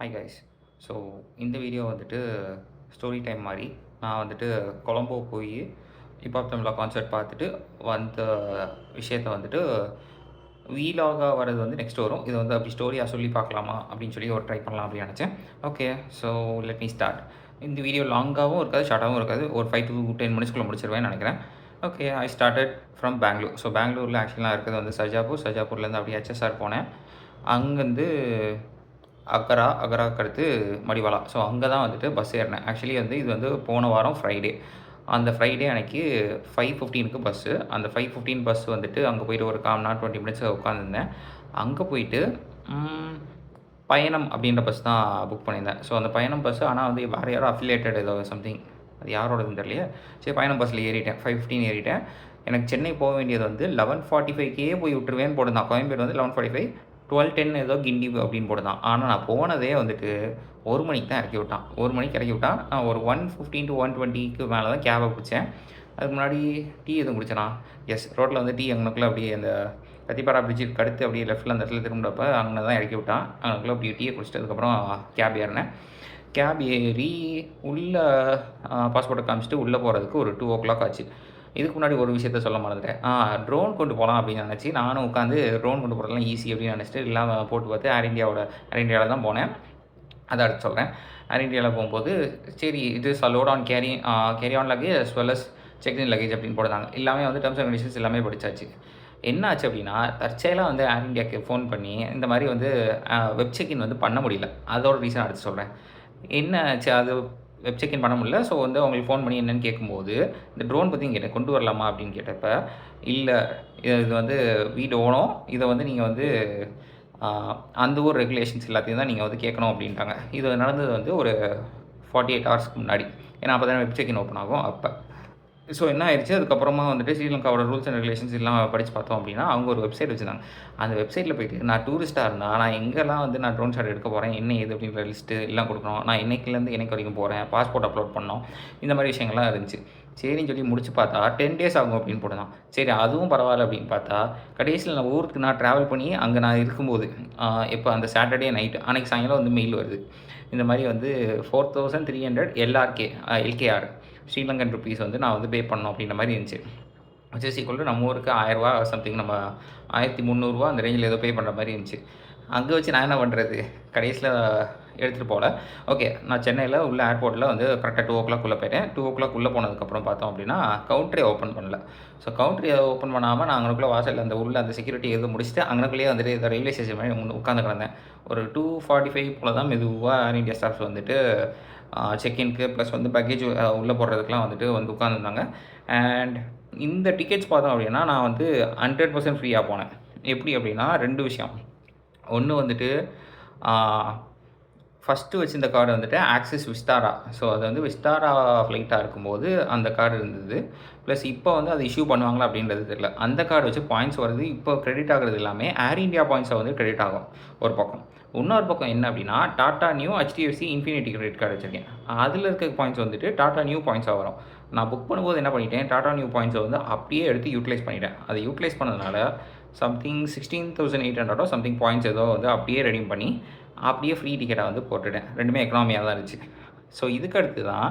Hi guys. So இந்த video வந்துட்டு story time மாதிரி நான் வந்துட்டு கொலம்போ போய் ஹிப்ஹாப் தமிழா கான்சர்ட் பார்த்துட்டு வந்த விஷயத்த வந்துட்டு வீலாகாக வர்றது வந்து நெக்ஸ்ட் வரும். இது வந்து அப்படி ஸ்டோரியாக சொல்லி பார்க்கலாமா அப்படின்னு சொல்லி ஒரு ட்ரை பண்ணலாம் அப்படின்னு நினச்சேன். Okay, so let me start. இந்த வீடியோ லாங்காகவும் இருக்காது, ஷார்ட்டாகவும் இருக்காது. ஒரு 5 to 10 மினிட்ஸ்க்குள்ளே முடிச்சிருவேன்னு நினைக்கிறேன். Okay, I started from Bangalore. So பெங்களூரில் ஆக்சுவலாக இருக்கிறது வந்து சஜாப்பூர்லேருந்து அப்படியே ஹெச்எஸ்ஆர் போனேன். அங்கேருந்து அகராக்கு அடுத்து மடிவாலா. ஸோ அங்கே தான் வந்துட்டு பஸ் ஏறினேன். ஆக்சுவலி வந்து இது வந்து போன வாரம் ஃப்ரைடே. அந்த ஃப்ரைடே அன்றைக்கி 5:15க்கு பஸ்ஸு. அந்த 5:15 பஸ் வந்துட்டு அங்கே போய்ட்டு ஒரு 1/4 மணி 20 மினிட்ஸ் உட்காந்துருந்தேன். அங்கே போயிட்டு பயணம் அப்படின்ற பஸ் தான் புக் பண்ணியிருந்தேன். ஸோ அந்த பயணம் பஸ்ஸு ஆனால் வந்து வேறு யாரோ அஃபிலியேட்டட் ஏதோ சம்திங், அது யாரோடதுன்னு தெரியலையே. சரி, பயணம் பஸ்ஸில் ஏறிட்டேன். 5:15 ஏறிட்டேன். எனக்கு சென்னை போக வேண்டியது வந்து 11:45க்கே போய் விட்டுருவேன்னு போட்டுருந்தான். கோயம்பேடு வந்து 11:45, 12:10 ஏதோ கிண்டி அப்படின்னு போட்டுதான். ஆனால் நான் போனதே வந்துட்டு 1 மணிக்கு தான் இறக்கி விட்டான். 1 மணிக்கு இறக்கி விட்டான். நான் ஒரு 1:15 to 1:20க்கு மேலே தான் கேபை பிடிச்சேன். அதுக்கு முன்னாடி டீ எதுவும் குடிச்சேனா? எஸ், ரோட்டில் வந்து டீ அங்கனுக்குள்ளே அப்படியே அந்த கத்திப்பாரா பிரிட்ஜுக்கு அடுத்து அப்படியே லெஃப்ட்டில் அந்த இடத்துல திரும்பினப்போ அங்கே தான் இறக்கி விட்டான். அங்கனுக்குள்ளே அப்படியே டீயை குடிச்சிட்டதுக்கப்புறம் கேப் ஏறினேன். கேப் ஏறி உள்ளே பாஸ்போர்ட்டை காமிச்சிட்டு உள்ளே போகிறதுக்கு ஒரு 2 o'clock ஆச்சு. இதுக்கு முன்னாடி ஒரு விஷயத்த சொல்ல மறந்துட்டேன். ட்ரோன் கொண்டு போகலாம் அப்படின்னு நினச்சி நானும் உட்காந்து ட்ரோன் கொண்டு போகிறதுலாம் ஈஸி அப்படின்னு நினச்சிட்டு எல்லாம் போட்டு பார்த்து ஏர் இந்தியாவில் தான் போனேன். அதை அடுத்து சொல்கிறேன். ஏர் இந்தியாவில் போகும்போது சரி, இது load on carry on luggage as well as check in luggage அப்படின்னு போடுறாங்க. எல்லாமே வந்து டர்ம்ஸ் அண்ட் கண்டிஷன்ஸ் எல்லாமே படித்தாச்சு. என்ன ஆச்சு அப்படின்னா, தற்செயலாக வந்து ஏர் இந்தியாவுக்கு ஃபோன் பண்ணி இந்த மாதிரி வந்து வெப் செக்இன் வந்து பண்ண முடியல. அதோட ரீசன் அடுத்து சொல்கிறேன். என்ன ஆச்சு, அது வெப் செக்இன் பண்ண முடியல. ஸோ வந்து அவங்களுக்கு ஃபோன் பண்ணி என்னென்னு கேட்கும்போது, இந்த ட்ரோன் பற்றி கேட்டேன், கொண்டு வரலாமா அப்படின்னு கேட்டப்ப, இல்லை இது வந்து வி டோன்ட் நோ, இதை வந்து நீங்கள் வந்து அந்த ஊர் ரெகுலேஷன்ஸ் எல்லாத்தையும் தான் நீங்கள் வந்து கேட்கணும் அப்படின்ட்டாங்க. இது நடந்தது வந்து ஒரு 48 ஹவர்ஸ்க்கு முன்னாடி. ஏன்னா அப்போ தான் வெப் செக்இன் ஓப்பன் ஆகும். அப்போ ஸோ என்ன ஆயிடுச்சு, அதுக்கப்புறமா வந்துட்டு ஸ்ரீலங்காவோட ரூல்ஸ் அண்ட் ரெகுலேஷன்ஸ் எல்லாம் படித்து பார்த்தோம் அப்படின்னா, அவங்க ஒரு வெப்சைட் வச்சுருந்தாங்க. அந்த வெப்சைட்டில் போய்ட்டு நான் டூரிஸ்ட்டாக இருந்தால் நான் எங்கெல்லாம் வந்து நான் ட்ரோன் ஷாட் எடுக்க போகிறேன், என்ன ஏது அப்படின்ற லிஸ்ட்டு எல்லாம் கொடுக்கணும், நான் என்னைக்குலேருந்து என்னைக்கு வரைக்கும் போகிறேன், பாஸ்போர்ட் அப்லோட் பண்ணோம், இந்த மாதிரி விஷயங்கள்லாம் இருந்துச்சு. சரின்னு சொல்லி முடிச்சு பார்த்தா 10 days ஆகும் அப்படின்னு போட்டுதான். சரி, அதுவும் பரவாயில்ல அப்படின்னு பார்த்தா, கடைசியில் நான் ஊருக்கு நான் ட்ராவல் பண்ணி அங்கே நான் இருக்கும்போது இப்போ அந்த சாட்டர்டே நைட்டு அன்றைக்கி சாயங்காலம் வந்து மெயில் வருது. இந்த மாதிரி வந்து 4,300 எல்கேஆர் ஸ்ரீலங்கன் ருப்பீஸ் வந்து நான் வந்து பே பண்ணோம் அப்படின்ற மாதிரி இருந்துச்சு. விச் ஈக்குவல் டு நம்ம ஊருக்கு 1000 சம்திங், நம்ம 1300 அந்த ரேஞ்சில் ஏதோ பே பண்ணுற மாதிரி இருந்துச்சு. அங்கே வச்சு நான் என்ன பண்ணுறது, கடைசியில் எடுத்துகிட்டு போகல. ஓகே, நான் சென்னையில் உள்ள ஏர்போர்ட்டில் வந்து கரெக்டாக 2 o'clock உள்ளே போயிட்டேன். 2 o'clock உள்ளே போனதுக்கப்புறம் பார்த்தோம் அப்படின்னா கவுண்ட்ரே ஓப்பன் பண்ணல. ஸோ கவுண்ட்ரி ஓப்பன் பண்ணாமல் நான் அங்கனுக்குள்ளே வாசலில் அந்த உள்ள அந்த செக்யூரிட்டி எதுவும் முடிச்சுட்டு அங்கனுக்குள்ளேயே வந்துட்டு இந்த ரயில்வே ஸ்டேஷன் மாதிரி உட்காந்து கிடந்தேன். ஒரு 2:45 போல் தான் மெதுவாக ஏர் இந்தியா ஸ்டாஃப்ஸ் வந்துட்டு செக்இன்க்கு ப்ளஸ் வந்து பேக்கேஜ் உள்ளே போடுறதுக்குலாம் வந்துட்டு வந்து உட்காந்துருந்தாங்க. அண்ட் இந்த டிக்கெட்ஸ் பார்த்தோம் அப்படின்னா நான் வந்து 100% ஃப்ரீயாக போனேன். எப்படி அப்படின்னா 2 விஷயம். ஒன்று வந்துட்டு ஃபஸ்ட்டு வச்சிருந்த கார்டு வந்துட்டு ஆக்சிஸ் விஸ்டாரா. ஸோ அது வந்து விஸ்டாரா ஃப்ளைட்டாக இருக்கும்போது அந்த கார்டு இருந்தது. ப்ளஸ் இப்போ வந்து அது இஷ்யூ பண்ணுவாங்களா அப்படின்றது தெரியல. அந்த கார்டு வச்சு பாயிண்ட்ஸ் வருது. இப்போ கிரெடிட் ஆகிறது எல்லாமே ஏர் இந்தியா பாயிண்ட்ஸை வந்து கிரெடிட் ஆகும் ஒரு பக்கம். இன்னொரு பக்கம் என்ன அப்படின்னா, tata new, HDFC infinity credit card வச்சுருக்கேன். அதில் இருக்க பாயிண்ட்ஸ் வந்துட்டு டாட்டா நியூ பாயிண்ட்ஸாக வரும். நான் புக் பண்ணும்போது என்ன பண்ணிட்டேன், டாட்டா நியூ பாயிண்ட்ஸை வந்து அப்படியே எடுத்து யூட்டிலைஸ் பண்ணிட்டேன். அதை யூட்டிலைஸ் பண்ணதுனால சம்திங் 16,800 சம்திங் பாயிண்ட்ஸ் ஏதோ வந்து அப்படியே ரெடீம் பண்ணி அப்படியே ஃப்ரீ டிக்கெட்டாக வந்து போட்டுட்டேன். ரெண்டுமே எக்கனாமியாக தான் இருந்துச்சு. ஸோ இதுக்கு அடுத்து தான்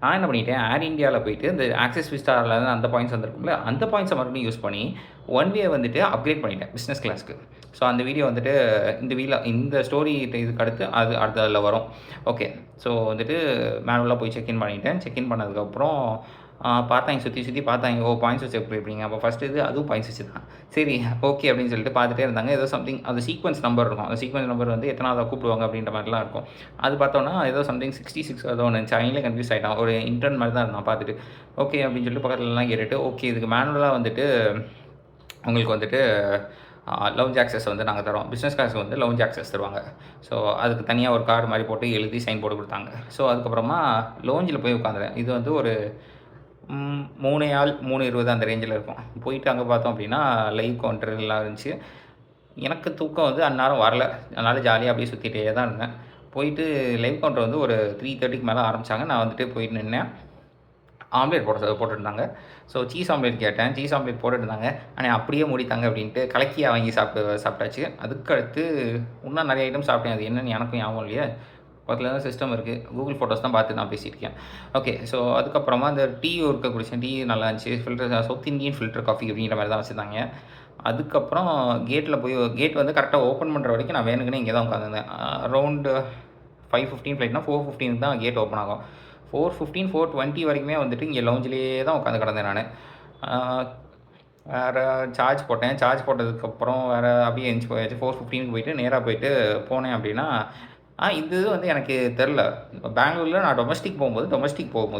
நான் என்ன பண்ணிட்டேன், ஏர் இந்தியாவில் போயிட்டு இந்த ஆக்சிஸ் விஸ்டாரில் அந்த பாயிண்ட்ஸ் வந்துருக்கும்ல, அந்த பாயிண்ட்ஸை மறுபடியும் யூஸ் பண்ணி ஒன் வே வந்துட்டு அப்கிரேட் பண்ணிட்டேன் பிஸ்னஸ் கிளாஸ்க்கு. ஸோ அந்த வீடியோ வந்துட்டு இந்த ஸ்டோரி இதுக்கு அடுத்து அடுத்த அதில் வரும். ஓகே, ஸோ வந்துட்டு மேனுவலாக போய் செக்இன் பண்ணிட்டேன். செக்இன் பண்ணதுக்கப்புறம் பார்த்தாங்க, சுற்றி பார்த்தாங்க. பாயிண்ட்ஸ் வச்சு எப்படிங்க, அப்போ ஃபஸ்ட்டு இது அதுவும் பாயிண்ட்ஸ் வச்சு தான். சரி, ஓகே அப்படின்னு சொல்லிட்டு பார்த்துட்டே இருந்தாங்க. ஏதோ சம்திங் அது சீக்வன்ஸ் நம்பர் இருக்கும். அந்த சீக்வன்ஸ் நம்பர் வந்து எத்தனாவது கூப்பிடுவாங்க அப்படின்ற மாதிரிலாம் இருக்கும். அது பார்த்தோன்னா ஏதோ சம்திங் 66 ஏதோ ஒன்று இருந்துச்சு. அவங்களே கன்ஃபியூஸ் ஆகிட்டான். ஒரு இன்டர்ன் மாதிரி தான் இருந்தான் பார்த்துட்டு. ஓகே அப்படின்னு சொல்லிட்டு பக்கத்துலலாம் கேட்டுட்டு, ஓகே இதுக்கு மேனுவலாக வந்துட்டு உங்களுக்கு வந்துட்டு லவுஞ்ச் ஆக்சஸ் வந்து நாங்கள் தரோம். பிஸ்னஸ் கிளாஸுக்கு வந்து லவுஞ்ச் ஆக்சஸ் தருவாங்க. ஸோ அதுக்கு தனியாக ஒரு கார்டு மாதிரி போட்டு எழுதி சைன் போட்டு கொடுத்தாங்க. ஸோ அதுக்கப்புறமா லவுஞ்சில் போய் உட்காந்துறேன். இது வந்து ஒரு 3:20 அந்த ரேஞ்சில் இருக்கும். போயிட்டு அங்கே பார்த்தோம் அப்படின்னா லைவ் கவுண்டர் எல்லாம் இருந்துச்சு. எனக்கு தூக்கம் வந்து அந்நேரம் வரல. அதனால் ஜாலியாக அப்படியே சுற்றிட்டே தான் இருந்தேன். போயிட்டு லைவ் கவுண்டர் வந்து ஒரு 3:30க்கு மேலே ஆரம்பித்தாங்க. நான் வந்துட்டு போயிட்டு நின்னேன். ஆம்லேட் போட்டுருந்தாங்க. ஸோ சீஸ் ஆம்லேட் கேட்டேன். சீஸ் ஆம்லேட் போட்டுருந்தாங்க. ஆனால் அப்படியே மூடித்தாங்க அப்படின்ட்டு கலக்கியா வாங்கி சாப்பிட்டாச்சு. அதுக்கடுத்து இன்னும் நிறைய ஐட்டம் சாப்பிட்டேன். அது என்னன்னு எனக்கும் ஞாபகம் இல்லையே. பக்கத்தில் தான் சிஸ்டம் இருக்குது. கூகுள் ஃபோட்டோஸ் தான் பார்த்து நான் பேசியிருக்கேன். ஓகே. ஸோ அதுக்கப்புறமா இந்த டீ ஒருக்க குடித்தேன். டீ நல்லா இருந்துச்சு. சவுத் இந்தியன் ஃபில்டர் காஃபி அப்படிங்கிற மாதிரி தான் வச்சுருந்தாங்க. அதுக்கப்புறம் கேட் வந்து கரெக்டாக ஓப்பன் பண்ணுற வரைக்கும் நான் வேணுக்குன்னு இங்கே தான் உட்காந்துருந்தேன். அரௌண்டு 5:15 ஃப்ளைட்னா 4:15 தான் கேட் ஓப்பன் ஆகும். 4:15 4:20 வரைக்குமே வந்துட்டு இங்கே லவுஞ்சிலேயே தான் உட்காந்து கிடந்தேன் நான். வேறு சார்ஜ் போட்டேன். சார்ஜ் போட்டதுக்கப்புறம் வேறு அப்படியே எந்திச்சு போயாச்சு. 4:15 போயிட்டு நேராக போயிட்டு போனேன் அப்படின்னா இது வந்து எனக்கு தெரில. பெங்களூரில் நான் டொமஸ்டிக் போகும்போது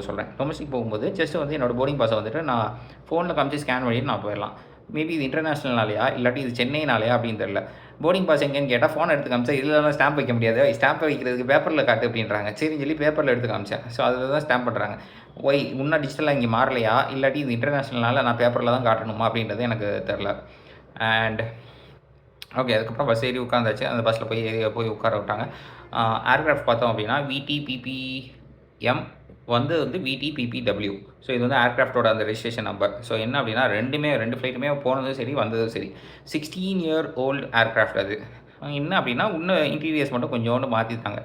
சொல்கிறேன். டொமஸ்டிக் போகும்போது ஜஸ்ட் வந்து என்னோடய போர்டிங் பாஸை வந்துட்டு நான் ஃபோனில் காமிச்சு ஸ்கேன் பண்ணிட்டு நான் போயிடலாம். மேபி இது இன்டர்நேஷ்னல்னாலையா இல்லாட்டி இது சென்னைனாலையா அப்படின்னு தெரில. போர்டிங் பாஸ் எங்கேன்னு கேட்டால் ஃபோன் எடுத்து காமிச்சா இதில் ஸ்டாம்ப் வைக்க முடியாது. ஸ்டாம்ப் வைக்கிறதுக்கு பேப்பரில் காட்டு அப்படின்றாங்க. சரின்னு சொல்லி பேப்பரில் எடுத்து காமிச்சேன். ஸோ அதில் தான் ஸ்டாம்ப் பண்ணுறாங்க. இன்னும் டிஜிட்டலாக இங்கே மாறலையா இல்லாட்டி இது இன்டர்நேஷ்னல்னால நான் பேப்பரில் தான் காட்டணுமா அப்படின்றது எனக்கு தெரில. And okay. அதுக்கப்புறம் பஸ் ஏறி உட்காந்தாச்சு. அந்த பஸ்ஸில் போய் உட்கார விட்டாங்க. ஏர்க்ராஃப்ட் பார்த்தோம் அப்படின்னா VTPPM வந்து VTPPW. ஸோ இது வந்து ஏர்க்ராஃப்டோட அந்த ரெஜிஸ்ட்ரேஷன் நம்பர். ஸோ என்ன அப்படின்னா ரெண்டு ஃப்ளைட்டுமே போனதும் சரி வந்ததும் சரி 16 ஓல்டு ஏர்க்ராஃப்ட் அது. என்ன அப்படின்னா இன்னும் இன்டீரியர்ஸ் மட்டும் கொஞ்சோண்டு மாற்றிட்டாங்க.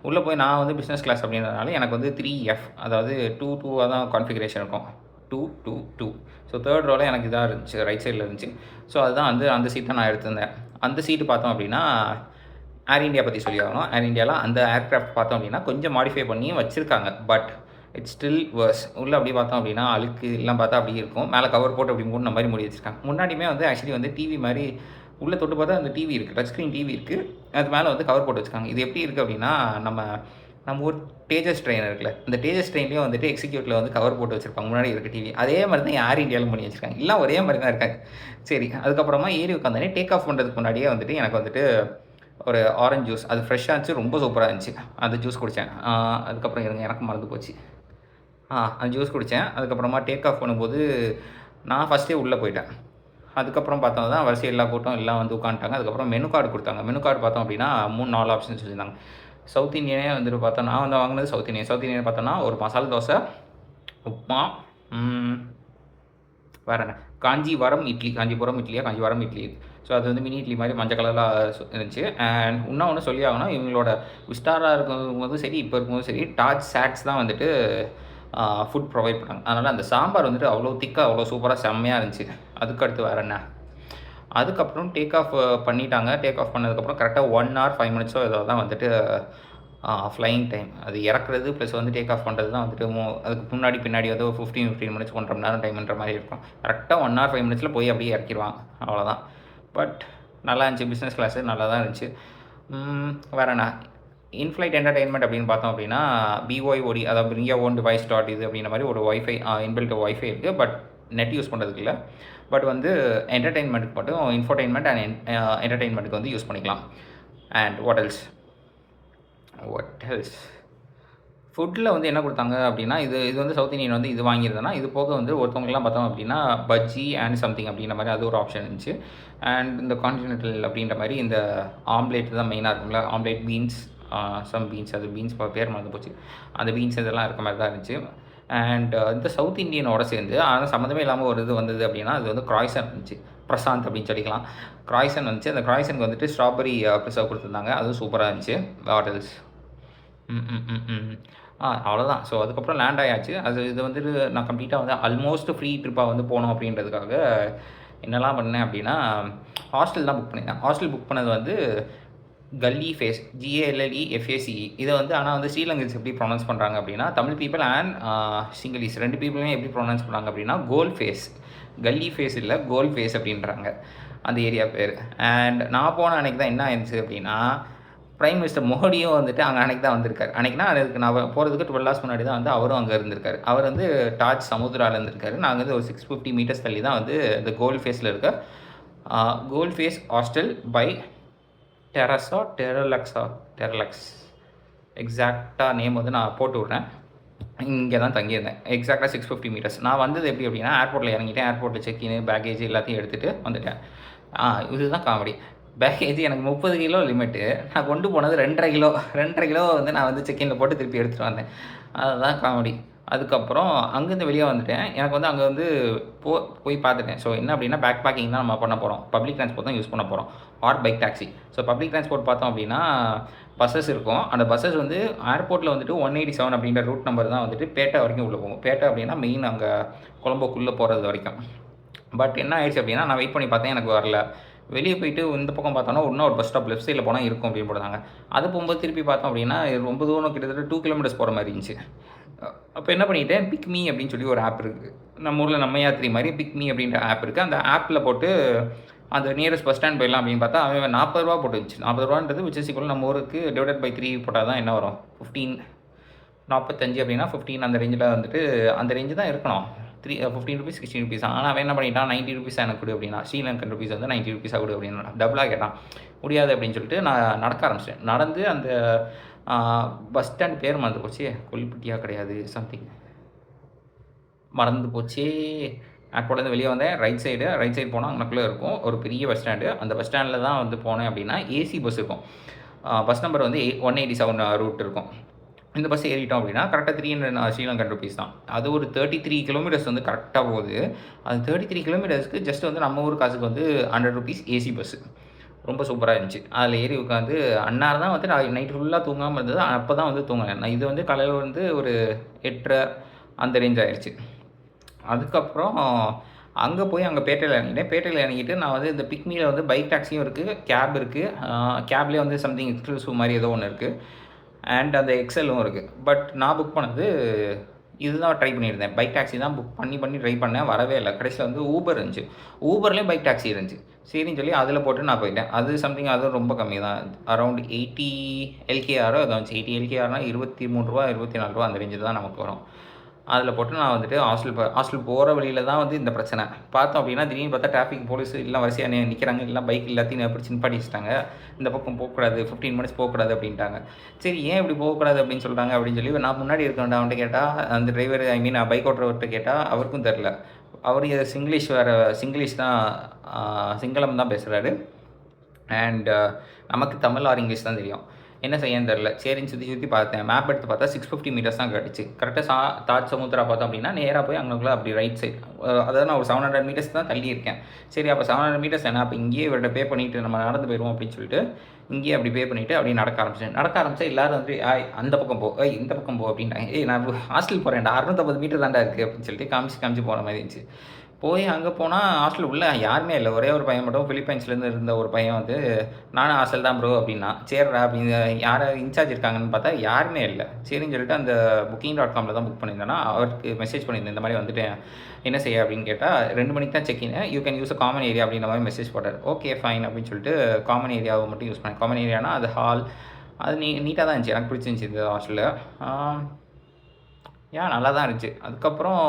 உள்ளே போய் நான் வந்து பிஸ்னஸ் கிளாஸ் அப்படின்றதுனால எனக்கு வந்து 3F அதாவது 2-2 தான் கான்ஃபிகரேஷன் இருக்கும். 2-2-2. ஸோ தேர்ட் ரோவில் எனக்கு இதாக இருந்துச்சு, ரைட் சைடில் இருந்துச்சு. ஸோ அதுதான் வந்து அந்த சீட் தான் நான் எடுத்திருந்தேன். அந்த சீட்டு பார்த்தோம் அப்படின்னா ஏர் இண்டியா பற்றி சொல்லி ஆகணும். ஏர் இண்டியாவில் அந்த ஏர்க்ராஃப்ட் பார்த்தோம் அப்படின்னா கொஞ்சம் மாடிஃபை பண்ணி வச்சுருக்காங்க. But it's still worse. உள்ளே அப்படி பார்த்தோம் அப்படின்னா அழுக்கு எல்லாம் பார்த்தா அப்படி இருக்கும். மேலே கவர் போட்டு அப்படி மூடின மாதிரி மூடி வச்சுருக்காங்க. முன்னாடியுமே வந்து ஆக்சுவலி வந்து டிவி மாதிரி உள்ளே தொட்டு பார்த்தா அந்த டிவி இருக்குது, டச் ஸ்க்ரீன் டிவி இருக்குது. அது மேலே வந்து கவர் போட்டு வச்சுருக்காங்க. இது எப்படி இருக்குது அப்படின்னா நம்ம ஊர் தேஜஸ் ட்ரெயின் இருக்குல்ல, இந்த தேஜஸ் ட்ரெயின்லேயும் வந்துட்டு எக்ஸிக்யூட்டில் வந்து கவர் போட்டு வச்சுருப்பாங்க முன்னாடி இருக்க டிவி. அதே மாதிரி தான் ஏர் இண்டியாவில் பண்ணி வச்சுருக்காங்க. எல்லாம் ஒரே மாதிரி தான் இருக்காங்க. சரி. அதுக்கப்புறமா ஏறி உட்காந்தோடனே டேக் ஆஃப் பண்ணுறதுக்கு முன்னாடியே வந்துட்டு எனக்கு வந்துட்டு ஒரு ஆரஞ்சு ஜூஸ், அது ஃப்ரெஷ்ஷாக இருந்துச்சு, ரொம்ப சூப்பராக இருந்துச்சு. அந்த ஜூஸ் குடித்தேன். அதுக்கப்புறம் எனக்கு மறந்து போச்சு. அந்த ஜூஸ் குடித்தேன். அதுக்கப்புறமா டேக் ஆஃப் பண்ணும்போது நான் ஃபஸ்ட்டே உள்ளே போயிட்டேன். அதுக்கப்புறம் பார்த்தோம் தான் வரிசை எல்லா கூட்டம் எல்லாம் வந்து உட்காந்துட்டாங்க. அதுக்கப்புறம் மெனு கார்டு கொடுத்தாங்க. மெனு கார்டு பார்த்தோம் அப்படின்னா 3-4 ஆப்ஷன்ஸ் வச்சுருந்தாங்க. சவுத் இந்தியனே வந்துட்டு பார்த்தோம். நான் வந்து வாங்கினது சவுத் இந்தியன் பார்த்தோன்னா ஒரு மசாலா தோசை, உப்புமா, வேறு என்ன காஞ்சிபுரம் இட்லி. ஸோ அது வந்து மினி இட்லி மாதிரி மஞ்சள் கலரில் இருந்துச்சு. அண்ட் இன்னொன்று சொல்லி ஆகணும், இவங்களோட விஸ்டாராக இருக்கும்போதும் சரி இப்போ இருக்கும்போதும் சரி டாச் சாட்ஸ் தான் வந்துட்டு ஃபுட் ப்ரொவைட் பண்ணாங்க. அதனால் அந்த சாம்பார் வந்துட்டு அவ்வளோ திக்காக அவ்வளோ சூப்பராக செம்மையாக இருந்துச்சு. அதுக்கடுத்து வேறு என்ன, அதுக்கப்புறம் டேக் ஆஃப் பண்ணிட்டாங்க. டேக் ஆஃப் பண்ணதுக்கப்புறம் கரெக்டாக 1 hour 5 minutes ஏதோ தான் வந்துட்டு ஃப்ளையிங் டைம். அது இறக்குறது ப்ளஸ் வந்து டேக் ஆஃப் பண்ணுறது தான் வந்துட்டு அதுக்கு முன்னாடி பின்னாடி வந்து ஒரு 15 minutes 1.5 மணி நேரம் டைம்ன்ற மாதிரி இருக்கும். கரெக்டாக 1 hour 5 minutes போய் அப்படியே இறக்கிடுவாங்க. அவ்வளோதான். பட் நல்லா இருந்துச்சு. பிஸ்னஸ் கிளாஸு நல்லா தான் இருந்துச்சு. வேறு என்ன இன்ஃப்ளைட் என்டர்டெயின்மெண்ட் அப்படின்னு பார்த்தோம் அப்படின்னா BYOD அதாவது bring your own device இது அப்படின்ற மாதிரி ஒரு வைஃபை இன்பில்ட் வைஃபை இருக்குது. பட் நெட் யூஸ் பண்ணுறதுக்கு இல்லை. பட் வந்து என்டர்டெயின்மெண்ட்டுக்கு மட்டும் இன்ஃபோடெயின்மெண்ட் அண்ட் என்டர்டெயின்மெண்ட்டுக்கு வந்து யூஸ் பண்ணிக்கலாம். அண்ட் வாட் எல்ஸ் ஃபுட்டில் வந்து என்ன கொடுத்தாங்க அப்படின்னா இது வந்து சவுத் இந்தியன் வந்து இது வாங்கியிருந்தேன்னா இது போக வந்து ஒருத்தவங்கலாம் பார்த்தோம் அப்படின்னா பஜ்ஜி அண்ட் சம்திங் அப்படின்ற மாதிரி அது ஒரு ஆப்ஷன் இருந்துச்சு. அண்ட் இந்த கான்டினென்டல் அப்படின்ற மாதிரி இந்த ஆம்லேட் தான் மெயினாக இருக்கும்ல, ஆம்லேட் பீன்ஸ் பீன்ஸ் அது பீன்ஸ் பேர் மறந்து போச்சு. அந்த பீன்ஸ் இதெல்லாம் இருக்க மாதிரி தான் இருந்துச்சு. அண்ட் இந்த சவுத் இந்தியனோட சேர்ந்து ஆனால் சம்மந்தமே இல்லாமல் ஒரு இது வந்தது அப்படின்னா அது வந்து கிராய்சன் இருந்துச்சு. பிரசாந்த் அப்படின்னு சொல்லிக்கலாம். கிராய்சன் வந்துச்சு. அந்த கிராய்சனுக்கு வந்துட்டு ஸ்ட்ராபெரி ப்ரிசர்வ் கொடுத்துருந்தாங்க. அதுவும் சூப்பராக இருந்துச்சு. பாட்டில்ஸ் அவ்வளோதான். ஸோ அதுக்கப்புறம் லேண்ட் ஆயாச்சு. இது வந்துட்டு நான் கம்ப்ளீட்டாக வந்து ஆல்மோஸ்ட் ஃப்ரீ ட்ரிப்பாக வந்து போகணும் அப்படின்றதுக்காக என்னெல்லாம் பண்ணேன் அப்படின்னா ஹாஸ்டல் தான் புக் பண்ணியிருந்தேன். ஹாஸ்டல் புக் பண்ணது வந்து கல்லி ஃபேஸ் GALLEFACE. இதை வந்து ஆனால் வந்து ஸ்ரீலங்கன்ஸ் எப்படி ப்ரொனவுன்ஸ் பண்ணுறாங்க அப்படின்னா தமிழ் பீப்புள் அண்ட் சிங்கிலீஸ் 2 பீப்புளுமே எப்படி ப்ரொனவுன்ஸ் பண்ணுறாங்க அப்படின்னா கோல் ஃபேஸ், கல்லி ஃபேஸ் இல்லை கோல் ஃபேஸ் அப்படின்றாங்க அந்த ஏரியா பேர். அண்ட் நான் போன அன்றைக்கி தான் என்ன ஆயிடுச்சு அப்படின்னா பிரைம் மினிஸ்டர் மோடியும் வந்துட்டு அங்கே அன்றைக்கி தான் வந்திருக்காரு. அன்றைக்கினா அதுக்கு நான் போகிறதுக்கு 12 hours முன்னாடி தான் வந்து அவரும் அங்கே இருந்திருக்காரு. அவர் வந்து டாஜ் சமுத்ராவில் இருந்திருக்காரு. நாங்கள் வந்து ஒரு 650 meters தள்ளி தான் வந்து இந்த கோல் ஃபேஸில் இருக்க கோல் ஃபேஸ் ஹாஸ்டல் பை டெரலக்ஸ் எக்ஸாக்டாக நேம் வந்து நான் போட்டு விட்றேன். இங்கே தான் தங்கியிருந்தேன். எக்ஸாக்டாக 650 meters. நான் வந்தது எப்படி அப்படின்னா ஏர்போர்ட்டில் இறங்கிட்டேன். ஏர்போர்ட்டில் செக்இன் பேக்கேஜ் எல்லாத்தையும் எடுத்துகிட்டு வந்துட்டேன். இதுதான் காமெடி. பேக்கேஜ் எனக்கு 30 கிலோ லிமிட்டு. நான் கொண்டு போனது 2.5 கிலோ வந்து நான் வந்து செக்இனில் போட்டு திருப்பி எடுத்துகிட்டு வந்தேன். அதுதான் காமெடி. அதுக்கப்புறம் அங்கேருந்து வெளியே வந்துட்டேன். எனக்கு வந்து அங்கே வந்து போய் பார்த்துட்டேன். ஸோ என்ன அப்படின்னா பேக் பேக்கிங் தான் நம்ம பண்ண போகிறோம். பப்ளிக் ட்ரான்ஸ்போர்ட் தான் யூஸ் பண்ண போகிறோம். Or bike taxi. So public transport பார்த்தோம் அப்படின்னா பஸ்ஸஸ் இருக்கும். அந்த பஸ்ஸஸ் வந்து ஏர்போர்ட்டில் வந்துட்டு 187 அப்படின்ற ரூட் நம்பர் தான் வந்துட்டு பேட்டை வரைக்கும் உள்ளே போகும். பேட்டை அப்படின்னா மெயின் அங்கே கொலம்போக்குள்ளே போகிறது வரைக்கும். பட் என்ன ஆயிடுச்சு அப்படின்னா நான் வெயிட் பண்ணி பார்த்தேன், எனக்கு வரல. வெளியே போயிட்டு இந்த பக்கம் பார்த்தோன்னா இன்னும் ஒரு பஸ் ஸ்டாப் லெஃப்ட் சைடில் போனால் இருக்கும் அப்படின்னு போட்டாங்க. அது போகும்போது திருப்பி பார்த்தோம் அப்படின்னா ரொம்ப தூரம் கிட்டத்தட்ட 2 கிலோமீட்டர்ஸ் போகிற மாதிரி இருந்துச்சு. அப்போ என்ன பண்ணிட்டேன், பிக் மீ அப்படின்னு சொல்லி ஒரு ஆப் இருக்குது. நம்ம ஊரில் நம்ம யாத்திரை மாதிரி பிக் மீ அப்படின்ற ஆப் இருக்குது. அந்த ஆப்பில் போட்டு அந்த நியரஸ்ட் பஸ் ஸ்டாண்ட் போயிடலாம் அப்படின்னு பார்த்தா அவன் 40 ரூபா போட்டுருந்துச்சு. 40 ரூபான்றது விச் இஸ் ஈக்குவல் நம்ம ஊருக்கு டிவைடட் பை 3 போட்டால் தான் என்ன வரும், 15, 45 அப்படின்னா 15 அந்த ரேஞ்சில் வந்துட்டு அந்த ரேஞ்சு தான் இருக்கணும். 15 ருபீஸ் 16 ருபீஸ். ஆனால் அவன் என்ன பண்ணிட்டான், 90 ருபீஸ் எனக்கு கொடு அப்படின்னா, ஸ்ரீலங்கன் ருபீஸ் வந்து 90 ருபீஸாக கொடு அப்படின்னு டபுளாக கேட்டான். முடியாது அப்படின்னு சொல்லிட்டு நான் நடக்க ஆரம்பிச்சிட்டேன். நடந்து அந்த பஸ் ஸ்டாண்ட் பேர் மறந்து போச்சு, கொல்லிப்பட்டியா கிடையாது, சம்திங் மறந்து போச்சு. ஏர்போர்ட்லேருந்து வெளியே வந்தேன். ரைட் சைடு போனால் அங்கனக்குள்ளே இருக்கும் ஒரு பெரிய பஸ் ஸ்டாண்டு. அந்த பஸ் ஸ்டாண்டில் தான் வந்து போனேன் அப்படின்னா ஏசி பஸ் இருக்கும். பஸ் நம்பர் வந்து 187 ரூட் இருக்கும். இந்த பஸ் ஏறிட்டோம் அப்படின்னா கரெக்டாக 300 ஸ்ரீலங்கன் ருபீஸ் தான். அது ஒரு 33 கிலோமீட்டர்ஸ் வந்து கரெக்டாக போகுது. அது 33 கிலோமீட்டர்ஸ்க்கு ஜஸ்ட் வந்து நம்ம ஊர் காசுக்கு வந்து 100 ருபீஸ் ஏசி பஸ்ஸு. ரொம்ப சூப்பராக இருந்துச்சு. அதில் ஏறி உட்காந்து அந்நேரம் தான் வந்து நான் நைட்டு ஃபுல்லாக தூங்காமல் இருந்தது. அப்போ தான் வந்து தூங்கினேன். நான் இது வந்து காலையில் வந்து ஒரு 8:30 அந்த ரேஞ்ச் ஆயிடுச்சு. அதுக்கப்புறம் அங்கே போய் அங்கே பேட்டையில் இறங்கிட்டேன். பேட்டையில் இறங்கிட்டு நான் வந்து இந்த பிக்மியில் வந்து பைக் டாக்ஸியும் இருக்குது, கேப் இருக்குது. கேப்லேயே வந்து சம்திங் எக்ஸ்க்ளூசிவ் மாதிரி ஏதோ ஒன்று இருக்குது. அண்ட் அந்த எக்ஸலும் இருக்குது. பட் நான் புக் பண்ணது இதுதான் ட்ரை பண்ணியிருந்தேன். பைக் டாக்ஸி தான் புக் பண்ணி ட்ரை பண்ணேன், வரவே இல்லை. கடைசியில் வந்து ஊபர் இருந்துச்சு. ஊபர்லேயும் பைக் டாக்ஸி இருந்துச்சு. சரின்னு சொல்லி அதில் போட்டு நான் போயிட்டேன். அது சம்திங் அதுவும் ரொம்ப கம்மி தான். அரௌண்ட் 80 எல்கேஆரோ அதை வந்துச்சு. 80 எல்கேஆர்னா 23 ரூபா 24 ரூபா அந்த ரேஞ்சில் தான் நமக்கு வரும். அதில் போட்டு நான் வந்துட்டு ஹாஸ்டல் போகிற வழியில் தான் வந்து இந்த பிரச்சனை. பார்த்தோம் அப்படின்னா திடீர்னு பார்த்தா டிராஃபிக் போலீஸ் எல்லாம் வரிசையாக நிற்கிறாங்க. எல்லாம் பைக் எல்லாத்தையும் பிடிச்சி நிப்பாட்டி வச்சுட்டாங்க. இந்த பக்கம் போகக்கூடாது, 15 மினிட்ஸ் போகக்கூடாது அப்படின்ட்டாங்க. சரி ஏன் இப்படி போகக்கூடாது அப்படின்னு சொல்கிறாங்க அப்படின்னு சொல்லி நான் முன்னாடி இருக்கேன்டா அவன்கிட்ட கேட்டால், அந்த டிரைவர் பைக் ஓட்டுறவர்கிட்ட கேட்டால் அவருக்கும் தெரில. அவர் சிங்கிலீஷ் தான், சிங்களம் தான் பேசுகிறாரு. அண்ட் நமக்கு தமிழ் ஆர் இங்கிலீஷ் தான் தெரியும். என்ன செய்யன்னு தெரில. சரின்னு சுற்றி பார்த்தேன். மேப் எடுத்து பார்த்தா 650 மீட்டர்ஸ் தான் கிடச்சி. கரெக்டாக தாஜ் சமுத்ரா பார்த்தோம் அப்படின்னா நேராக போய் அங்கேக்குள்ளே அப்படி ரைட் சைட், அதாவது நான் ஒரு 700 மீட்டர்ஸ் தான் தள்ளி இருக்கேன். சரி அப்போ 700 மீட்டர்ஸ் என்ன, அப்போ இங்கேயே இவர்கிட்ட பே பண்ணிவிட்டு நம்ம நடந்து போயிடுவோம் அப்படின்னு சொல்லிட்டு இங்கேயே அப்படி பே பண்ணிவிட்டு அப்படியே நடக்க ஆரம்பித்தா எல்லோரும் வந்து அந்த பக்கம் போ, இந்த பக்கம் போ அப்படின்ட்டாங்க. நான் ஹாஸ்டல் போகிறேன்டா, 650 மீட்டர் தாண்டா இருக்குது அப்படின்னு சொல்லிட்டு காமிச்சு போகிற மாதிரி இருந்துச்சு. போய் அங்கே போனால் ஹாஸ்டல் உள்ளே யாருமே இல்லை. ஒரே ஒரு பையன் மட்டும் பிலிப்பைன்ஸ்லேருந்து இருந்த ஒரு பையன் வந்து நானும் ஹாஸ்டல் தான் ப்ரோ அப்படின்னா. சரிடா அப்படின்னு யார் இன்சார்ஜ் இருக்காங்கன்னு பார்த்தா யாருமே இல்லை. சரின்னு சொல்லிட்டு அந்த booking.comல தான் புக் பண்ணியிருந்தேன்னா அவருக்கு மெசேஜ் பண்ணியிருந்தேன், இந்த மாதிரி வந்துட்டேன் என்ன செய்ய அப்படின்னு கேட்டால் 2 மணிக்கு தான் check in, you can use a common area அப்படின்ற மாதிரி மெசேஜ் போட்டார். ஓகே ஃபைன் அப்படின்னு சொல்லிட்டு காமன் ஏரியாவை மட்டும் யூஸ் பண்ணேன். காமன் ஏரியானா அது ஹால், அது நீட்டாக தான் இருந்துச்சு. எனக்கு பிடிச்சிருந்துச்சி இந்த ஹாஸ்டலில். நல்லா தான் இருந்துச்சு. அதுக்கப்புறம்